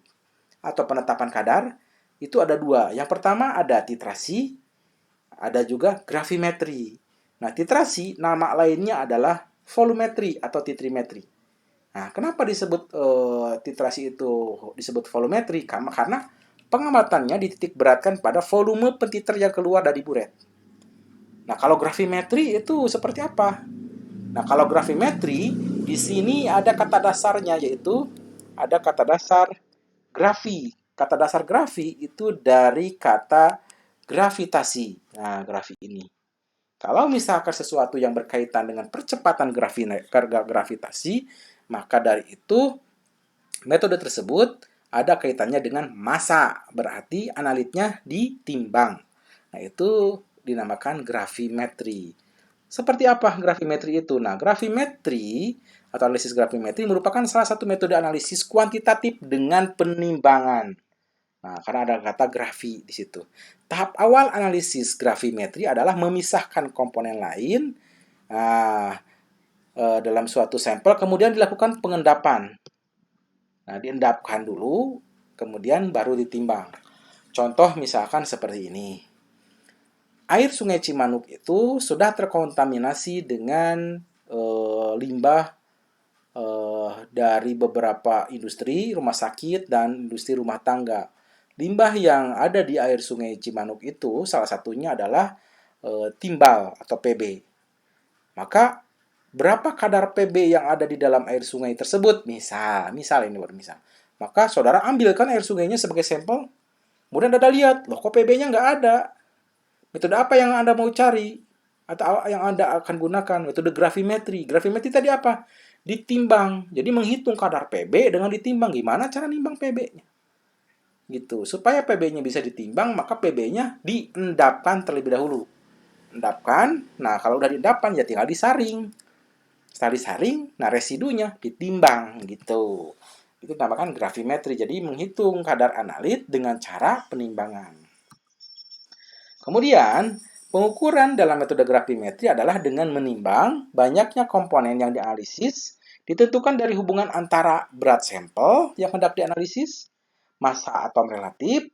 atau penetapan kadar itu ada dua. Yang pertama ada titrasi, ada juga grafimetri. Nah, titrasi nama lainnya adalah volumetri atau titrimetri. Nah, kenapa disebut titrasi itu disebut volumetri? Karena pengamatannya dititik beratkan pada volume pentiter yang keluar dari buret. Nah, kalau grafimetri itu seperti apa? Nah, kalau grafimetri di sini ada kata dasarnya, yaitu ada kata dasar grafi. Kata dasar grafi itu dari kata gravitasi. Nah, grafi ini. Kalau misalkan sesuatu yang berkaitan dengan percepatan gravitasi, maka dari itu metode tersebut ada kaitannya dengan massa, berarti analitnya ditimbang. Nah, itu dinamakan gravimetri. Seperti apa gravimetri itu? Nah, gravimetri atau analisis gravimetri merupakan salah satu metode analisis kuantitatif dengan penimbangan. Nah, karena ada kata grafi di situ. Tahap awal analisis gravimetri adalah memisahkan komponen lain nah, dalam suatu sampel, kemudian dilakukan pengendapan. Nah, diendapkan dulu, kemudian baru ditimbang. Contoh misalkan seperti ini. Air Sungai Cimanuk itu sudah terkontaminasi dengan limbah dari beberapa industri, rumah sakit, dan industri rumah tangga. Limbah yang ada di air Sungai Cimanuk itu salah satunya adalah timbal atau PB. Maka berapa kadar PB yang ada di dalam air sungai tersebut? Misal ini baru misal. Maka saudara ambilkan air sungainya sebagai sampel. Kemudian Anda lihat, loh kok PB-nya nggak ada. Metode apa yang Anda mau cari? Atau yang Anda akan gunakan? Metode gravimetri. Gravimetri tadi apa? Ditimbang. Jadi menghitung kadar PB dengan ditimbang. Gimana cara nimbang PB-nya? Gitu. Supaya PB-nya bisa ditimbang, maka PB-nya diendapkan terlebih dahulu. Endapkan. Nah, kalau udah diendapkan ya tinggal disaring. Setelah disaring, nah residunya ditimbang gitu. Itu dinamakan gravimetri. Jadi menghitung kadar analit dengan cara penimbangan. Kemudian, pengukuran dalam metode gravimetri adalah dengan menimbang banyaknya komponen yang dianalisis ditentukan dari hubungan antara berat sampel yang hendak dianalisis, massa atom relatif,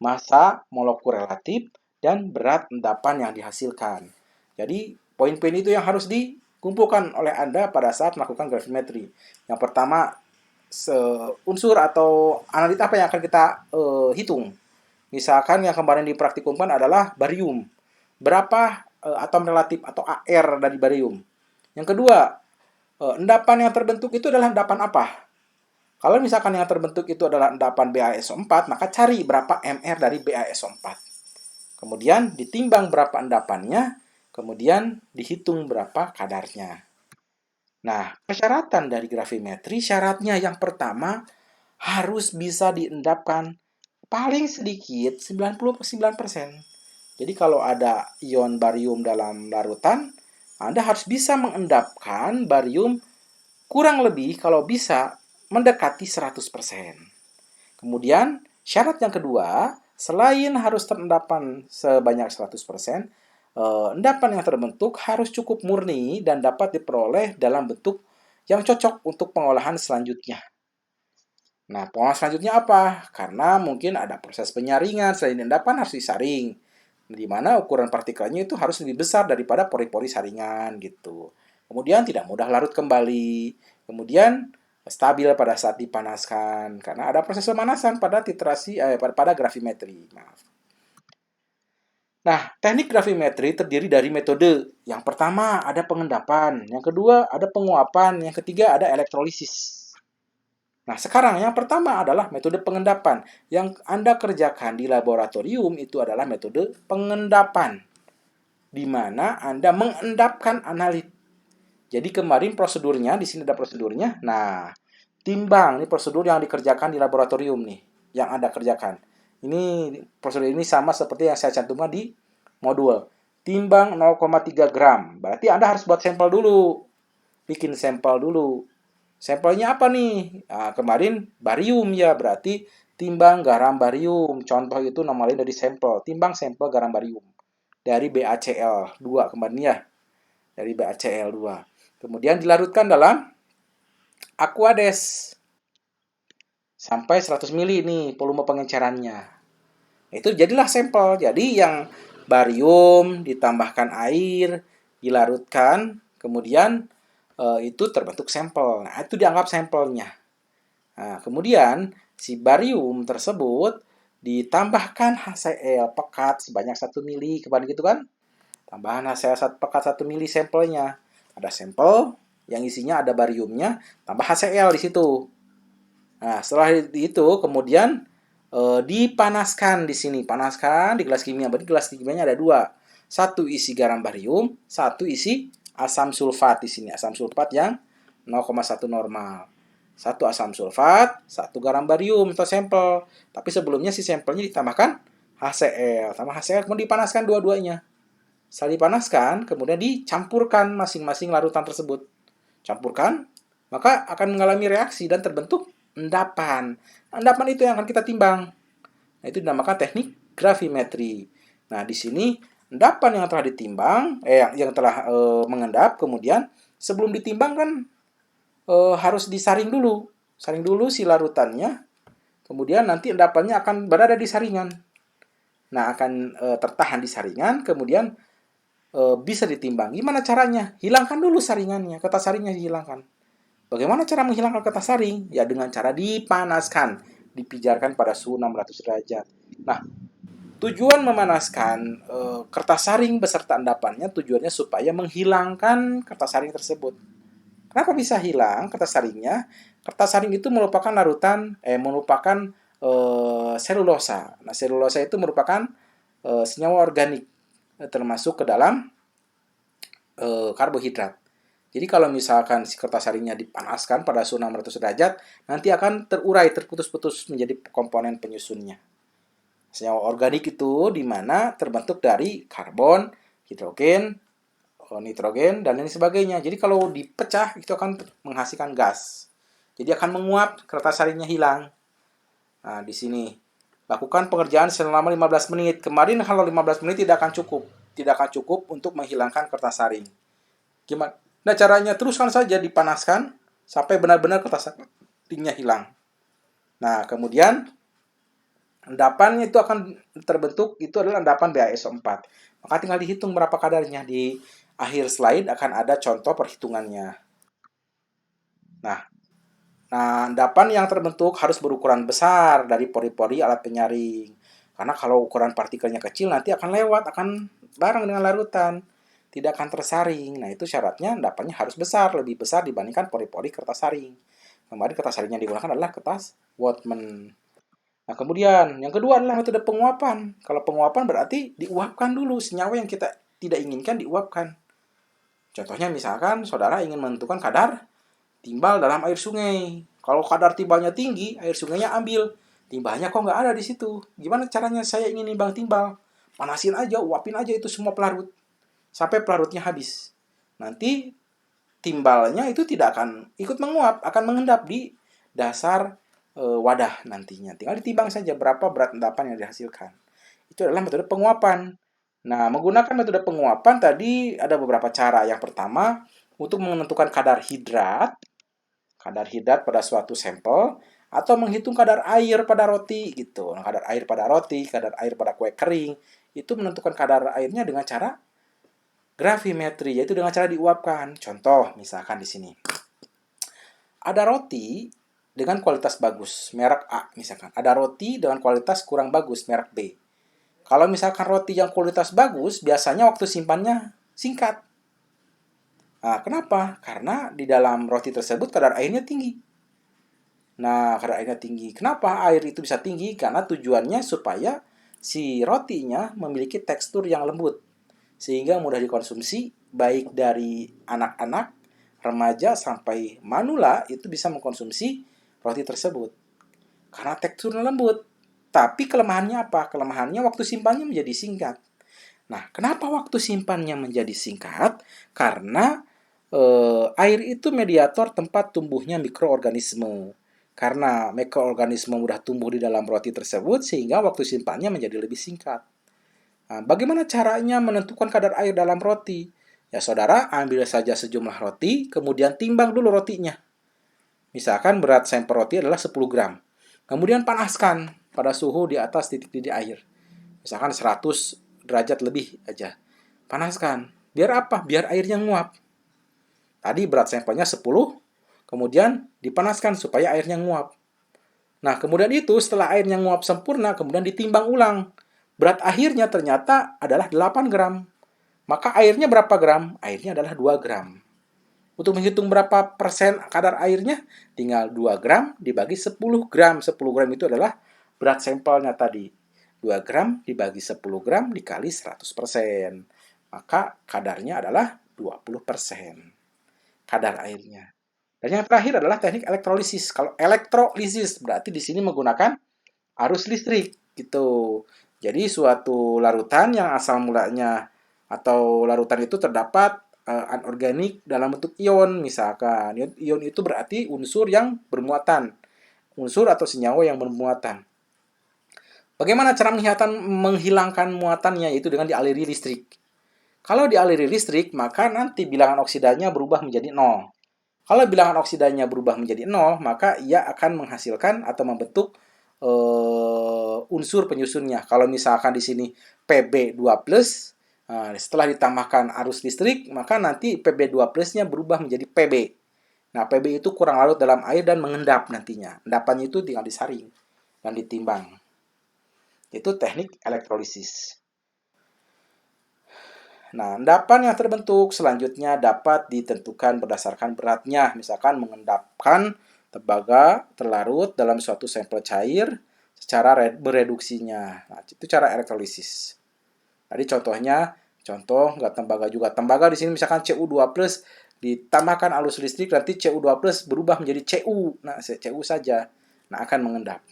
massa molekul relatif, dan berat endapan yang dihasilkan. Jadi, poin-poin itu yang harus dikumpulkan oleh Anda pada saat melakukan gravimetri. Yang pertama, unsur atau analit apa yang akan kita hitung. Misalkan yang kemarin dipraktikumkan adalah barium. Berapa atom relatif atau AR dari barium. Yang kedua, endapan yang terbentuk itu adalah endapan apa? Kalau misalkan yang terbentuk itu adalah endapan BaSO4, maka cari berapa MR dari BaSO4. Kemudian ditimbang berapa endapannya, kemudian dihitung berapa kadarnya. Nah, persyaratan dari gravimetri, syaratnya yang pertama harus bisa diendapkan paling sedikit 99%. Jadi kalau ada ion barium dalam larutan, Anda harus bisa mengendapkan barium kurang lebih kalau bisa mendekati 100%. Kemudian syarat yang kedua, selain harus terendapan sebanyak 100%, endapan yang terbentuk harus cukup murni dan dapat diperoleh dalam bentuk yang cocok untuk pengolahan selanjutnya. Nah, pengolahan selanjutnya apa? Karena mungkin ada proses penyaringan, selain endapan harus disaring. Di mana ukuran partikelnya itu harus lebih besar daripada pori-pori saringan gitu. Kemudian tidak mudah larut kembali. Kemudian stabil pada saat dipanaskan karena ada proses pemanasan pada pada gravimetri. Maaf. Nah, teknik gravimetri terdiri dari metode. Yang pertama ada pengendapan, yang kedua ada penguapan, yang ketiga ada elektrolisis. Nah, sekarang yang pertama adalah metode pengendapan. Yang Anda kerjakan di laboratorium itu adalah metode pengendapan, di mana Anda mengendapkan analit. Jadi kemarin prosedurnya, di sini ada prosedurnya. Nah, timbang, ini prosedur yang dikerjakan di laboratorium nih, yang Anda kerjakan. Ini prosedur ini sama seperti yang saya cantumkan di modul. Timbang 0,3 gram. Berarti Anda harus buat sampel dulu. Bikin sampel dulu. Sampelnya apa nih? Nah, kemarin barium ya, berarti timbang garam barium. Contoh itu nama lain dari sampel. Timbang sampel garam barium. Dari BaCl2 kemarin ya. Dari BaCl2. Kemudian dilarutkan dalam Aquades. Sampai 100 mili nih volume pengencerannya. Itu jadilah sampel. Jadi yang barium ditambahkan air, dilarutkan, kemudian itu terbentuk sampel. Nah, itu dianggap sampelnya. Nah, kemudian si barium tersebut ditambahkan HCl pekat sebanyak 1 mili, kemarin gitu kan? Tambahan HCl pekat 1 mili sampelnya. Ada sampel yang isinya ada bariumnya, tambah HCl di situ. Nah, setelah itu kemudian dipanaskan di sini. Panaskan di gelas kimia. Berarti gelas kimianya ada dua. Satu isi garam barium, satu isi asam sulfat di sini. Asam sulfat yang 0,1 normal. Satu asam sulfat, satu garam barium atau sampel. Tapi sebelumnya si sampelnya ditambahkan HCl. Tambah HCl kemudian dipanaskan dua-duanya. Setelah dipanaskan, kemudian dicampurkan masing-masing larutan tersebut. Campurkan, maka akan mengalami reaksi dan terbentuk endapan. Endapan itu yang akan kita timbang. Nah, itu dinamakan teknik gravimetri. Nah, di sini endapan yang telah ditimbang, yang telah mengendap, kemudian sebelum ditimbang kan harus disaring dulu. Saring dulu si larutannya, kemudian nanti endapannya akan berada di saringan. Nah, akan tertahan di saringan, kemudian bisa ditimbang. Gimana caranya? Hilangkan dulu saringannya, kertas saringnya dihilangkan. Bagaimana cara menghilangkan kertas saring? Ya dengan cara dipanaskan, dipijarkan pada suhu 600 derajat. Nah, tujuan memanaskan kertas saring beserta endapannya tujuannya supaya menghilangkan kertas saring tersebut. Kenapa bisa hilang kertas saringnya? Kertas saring itu merupakan selulosa. Nah, selulosa itu merupakan senyawa organik termasuk ke dalam karbohidrat. Jadi kalau misalkan si kertas saringnya dipanaskan pada suhu 600 derajat, nanti akan terurai, terputus-putus menjadi komponen penyusunnya. Senyawa organik itu di mana terbentuk dari karbon, hidrogen, nitrogen, dan lain sebagainya. Jadi kalau dipecah, itu akan menghasilkan gas. Jadi akan menguap, kertas saringnya hilang. Nah, di sini. Lakukan pengerjaan selama 15 menit. Kemarin kalau 15 menit tidak akan cukup. Tidak akan cukup untuk menghilangkan kertas saring. Gimana? Nah, caranya teruskan saja dipanaskan sampai benar-benar kertas saringnya hilang. Nah, kemudian endapannya itu akan terbentuk, itu adalah endapan BaSO4. Maka tinggal dihitung berapa kadarnya. Di akhir slide akan ada contoh perhitungannya. Nah, endapan yang terbentuk harus berukuran besar dari pori-pori alat penyaring. Karena kalau ukuran partikelnya kecil nanti akan lewat, akan bareng dengan larutan. Tidak akan tersaring. Nah, itu syaratnya endapannya harus besar, lebih besar dibandingkan pori-pori kertas saring. Kemarin kertas saring yang digunakan adalah kertas Whatman. Nah, kemudian yang kedua adalah metode penguapan. Kalau penguapan berarti diuapkan dulu senyawa yang kita tidak inginkan diuapkan. Contohnya misalkan saudara ingin menentukan kadar timbal dalam air sungai. Kalau kadar timbalnya tinggi, air sungainya ambil. Timbalnya kok nggak ada di situ. Gimana caranya saya ingin nimbang timbal? Panasin aja, uapin aja itu semua pelarut. Sampai pelarutnya habis. Nanti timbalnya itu tidak akan ikut menguap, akan mengendap di dasar wadah nantinya. Tinggal ditimbang saja berapa berat endapan yang dihasilkan. Itu adalah metode penguapan. Nah, menggunakan metode penguapan tadi ada beberapa cara. Yang pertama, untuk menentukan kadar hidrat pada suatu sampel, atau menghitung kadar air pada roti gitu. Nah, kadar air pada roti, kadar air pada kue kering, itu menentukan kadar airnya dengan cara gravimetri, yaitu dengan cara diuapkan. Contoh, misalkan di sini. Ada roti dengan kualitas bagus, merek A misalkan. Ada roti dengan kualitas kurang bagus, merek B. Kalau misalkan roti yang kualitas bagus, biasanya waktu simpannya singkat. Nah, kenapa? Karena di dalam roti tersebut kadar airnya tinggi. Nah, kadar airnya tinggi. Kenapa air itu bisa tinggi? Karena tujuannya supaya si rotinya memiliki tekstur yang lembut. Sehingga mudah dikonsumsi, baik dari anak-anak, remaja, sampai manula itu bisa mengkonsumsi roti tersebut. Karena teksturnya lembut. Tapi kelemahannya apa? Kelemahannya waktu simpannya menjadi singkat. Nah, kenapa waktu simpannya menjadi singkat? Karena air itu mediator tempat tumbuhnya mikroorganisme. Karena mikroorganisme mudah tumbuh di dalam roti tersebut, sehingga waktu simpannya menjadi lebih singkat. Nah, bagaimana caranya menentukan kadar air dalam roti? Ya, saudara ambil saja sejumlah roti, kemudian timbang dulu rotinya. Misalkan berat sampel roti adalah 10 gram. Kemudian panaskan pada suhu di atas titik-titik air. Misalkan 100 derajat lebih aja. Panaskan. Biar apa? Biar airnya nguap. Tadi berat sampelnya 10, kemudian dipanaskan supaya airnya nguap. Nah, kemudian itu setelah airnya nguap sempurna, kemudian ditimbang ulang. Berat akhirnya ternyata adalah 8 gram. Maka airnya berapa gram? Airnya adalah 2 gram. Untuk menghitung berapa persen kadar airnya, tinggal 2 gram dibagi 10 gram. 10 gram itu adalah berat sampelnya tadi. 2 gram dibagi 10 gram dikali 100%. Maka kadarnya adalah 20% kadar airnya. Dan yang terakhir adalah teknik elektrolisis. Kalau elektrolisis berarti di sini menggunakan arus listrik gitu. Jadi suatu larutan yang asal mulanya atau larutan itu terdapat anorganik dalam bentuk ion misalkan. Ion itu berarti unsur yang bermuatan, unsur atau senyawa yang bermuatan. Bagaimana cara menghilangkan muatannya? Yaitu dengan dialiri listrik. Kalau dialiri listrik, maka nanti bilangan oksidanya berubah menjadi 0. Kalau bilangan oksidanya berubah menjadi 0, maka ia akan menghasilkan atau membentuk unsur penyusunnya. Kalau misalkan di sini Pb2+, setelah ditambahkan arus listrik, maka nanti Pb2+-nya berubah menjadi Pb. Nah, Pb itu kurang larut dalam air dan mengendap nantinya. Endapannya itu tinggal disaring dan ditimbang. Itu teknik elektrolisis. Nah, endapan yang terbentuk selanjutnya dapat ditentukan berdasarkan beratnya. Misalkan mengendapkan tembaga terlarut dalam suatu sampel cair secara bereduksinya. Nah, itu cara elektrolisis. Tadi contoh nggak tembaga juga. Tembaga di sini misalkan Cu2+, ditambahkan arus listrik, nanti Cu2+ berubah menjadi Cu. Nah, Cu saja. Nah, akan mengendap.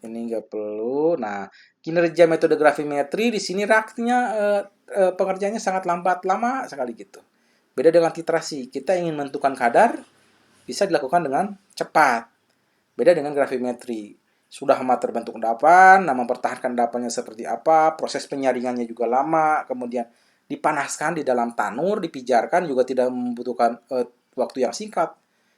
Ini nggak perlu. Nah, kinerja metode gravimetri di sini reaksinya pengerjaannya sangat lama sekali gitu. Beda dengan titrasi, kita ingin menentukan kadar bisa dilakukan dengan cepat. Beda dengan gravimetri, sudah lama terbentuk endapan, nah mempertahankan endapannya seperti apa, proses penyaringannya juga lama, kemudian dipanaskan di dalam tanur, dipijarkan juga tidak membutuhkan waktu yang singkat.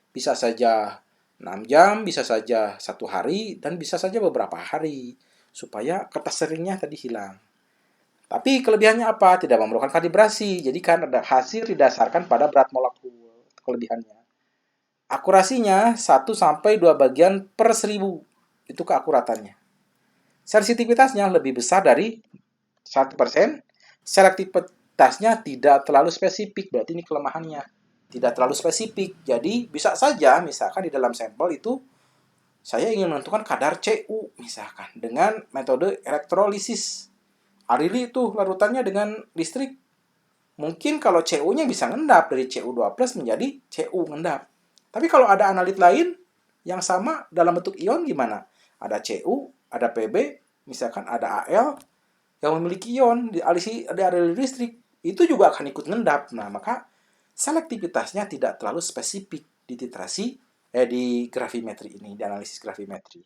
Bisa saja 6 jam, bisa saja 1 hari, dan bisa saja beberapa hari. Supaya kertas seringnya tadi hilang. Tapi kelebihannya apa? Tidak memerlukan kalibrasi. Jadi kan ada hasil didasarkan pada berat molekul. Kelebihannya. Akurasinya 1-2 bagian per 1000. Itu keakuratannya. Sensitivitasnya lebih besar dari 1%. Selektivitasnya tidak terlalu spesifik. Berarti ini kelemahannya. Tidak terlalu spesifik. Jadi bisa saja misalkan di dalam sampel itu saya ingin menentukan kadar Cu misalkan dengan metode elektrolisis. Aliri itu larutannya dengan listrik. Mungkin kalau Cu-nya bisa ngendap dari Cu2+ menjadi Cu ngendap. Tapi kalau ada analit lain yang sama dalam bentuk ion gimana? Ada Cu, ada Pb, misalkan ada Al yang memiliki ion di aliri listrik, itu juga akan ikut ngendap. Nah, maka selektivitasnya tidak terlalu spesifik di titrasi di gravimetri ini, di analisis gravimetri.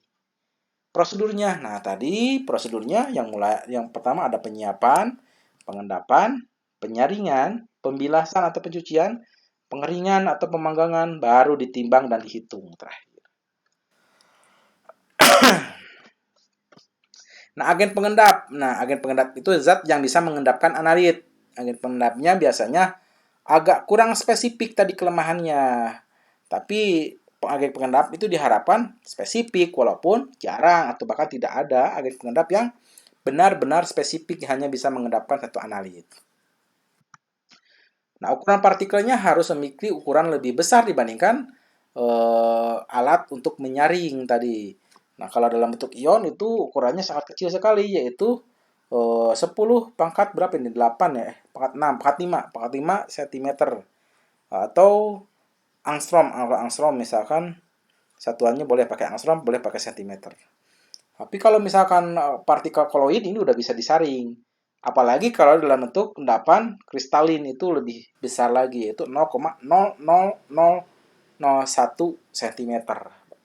Prosedurnya. Nah, tadi prosedurnya yang pertama ada penyiapan, pengendapan, penyaringan, pembilasan atau pencucian, pengeringan atau pemanggangan, baru ditimbang dan dihitung terakhir. Nah, agen pengendap. Nah, agen pengendap itu zat yang bisa mengendapkan analit. Agen pengendapnya biasanya agak kurang spesifik tadi kelemahannya. Tapi agen pengendap itu diharapkan spesifik walaupun jarang atau bahkan tidak ada agen pengendap yang benar-benar spesifik hanya bisa mengendapkan satu analit. Nah, ukuran partikelnya harus memiliki ukuran lebih besar dibandingkan alat untuk menyaring tadi. Nah, kalau dalam bentuk ion itu ukurannya sangat kecil sekali, yaitu 10 pangkat berapa ini? 8 ya? Pangkat 6, pangkat 5 cm. Atau angstrom, kalau angstrom misalkan satuannya boleh pakai angstrom, boleh pakai cm. Tapi kalau misalkan partikel koloid ini udah bisa disaring. Apalagi kalau dalam bentuk endapan kristalin itu lebih besar lagi, yaitu 0,00001 cm.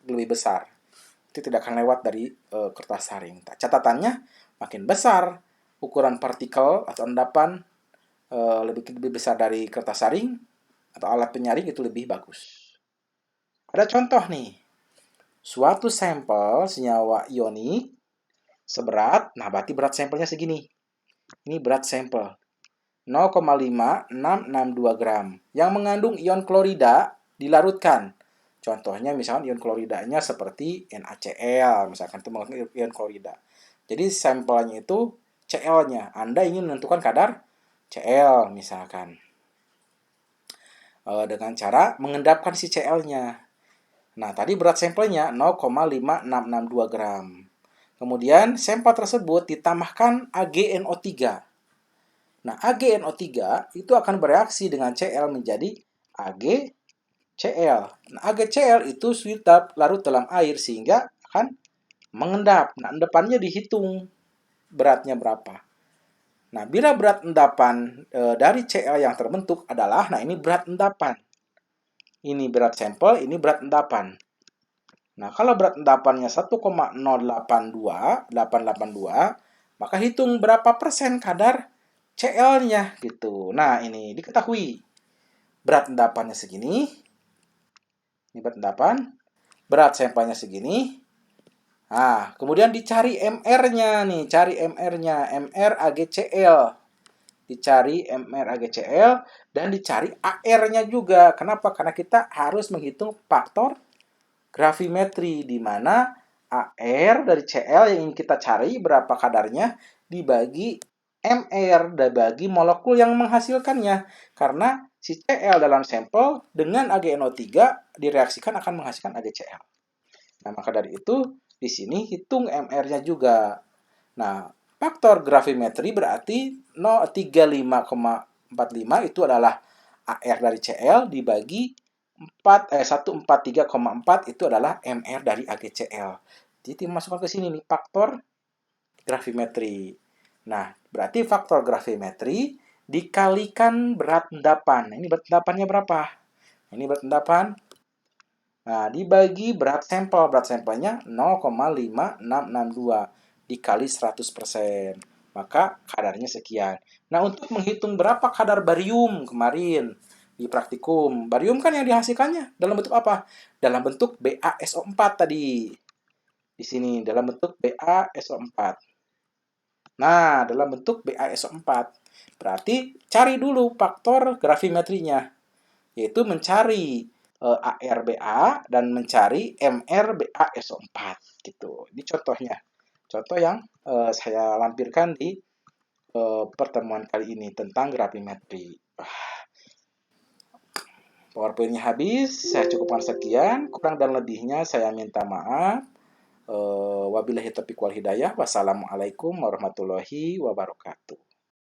Lebih besar. Itu tidak akan lewat dari kertas saring. Catatannya, makin besar ukuran partikel atau endapan lebih besar dari kertas saring atau alat penyaring itu lebih bagus. Ada contoh nih. Suatu sampel senyawa ionik seberat, nah berarti berat sampelnya segini. Ini berat sampel. 0,5662 gram. Yang mengandung ion klorida dilarutkan. Contohnya misalkan ion kloridanya seperti NaCl, misalkan itu mengandung ion klorida. Jadi sampelnya itu Cl-nya. Anda ingin menentukan kadar Cl misalkan. Dengan cara mengendapkan si Cl-nya. Nah, tadi berat sampelnya 0,5662 gram. Kemudian sampel tersebut ditambahkan AgNO3. Nah, AgNO3 itu akan bereaksi dengan Cl menjadi AgCl. Nah, AgCl itu sudah larut dalam air sehingga akan mengendap. Nah, endapannya dihitung beratnya berapa. Nah, bila berat endapan dari Cl yang terbentuk adalah, nah ini berat endapan. Ini berat sampel, ini berat endapan. Nah, kalau berat endapannya 1,082882, maka hitung berapa persen kadar Cl-nya gitu. Nah, ini diketahui. Berat endapannya segini. Ini berat endapan. Berat sampelnya segini. Nah, kemudian dicari MR-nya nih, cari MR-nya, MR AgCl. Dicari MR AgCl dan dicari AR-nya juga. Kenapa? Karena kita harus menghitung faktor gravimetri di mana AR dari Cl yang ingin kita cari berapa kadarnya dibagi MR dibagi molekul yang menghasilkannya. Karena si Cl dalam sampel dengan AgNO3 direaksikan akan menghasilkan AgCl. Nah, maka dari itu di sini hitung MR-nya juga. Nah, faktor gravimetri berarti 0,35,45 itu adalah AR dari Cl dibagi 143,4 itu adalah MR dari AgCl. Jadi masukkan ke sini nih faktor gravimetri. Nah, berarti faktor gravimetri dikalikan berat endapan. Ini berat endapannya berapa? Ini berat endapan. Nah, dibagi berat sampel. Berat sampelnya 0,5662 dikali 100%. Maka kadarnya sekian. Nah, untuk menghitung berapa kadar barium kemarin di praktikum. Barium kan yang dihasilkannya dalam bentuk apa? Dalam bentuk BaSO4 tadi. Di sini dalam bentuk BaSO4. Nah, dalam bentuk BaSO4. Berarti cari dulu faktor gravimetrinya, yaitu mencari ARBA dan mencari MRBaSO4 gitu. Ini contohnya. Contoh yang saya lampirkan di pertemuan kali ini tentang gravimetri. PowerPoint-nya habis, saya cukupkan sekian. Kurang dan lebihnya saya minta maaf. Wabillahi taufiq wal hidayah. Wassalamualaikum warahmatullahi wabarakatuh.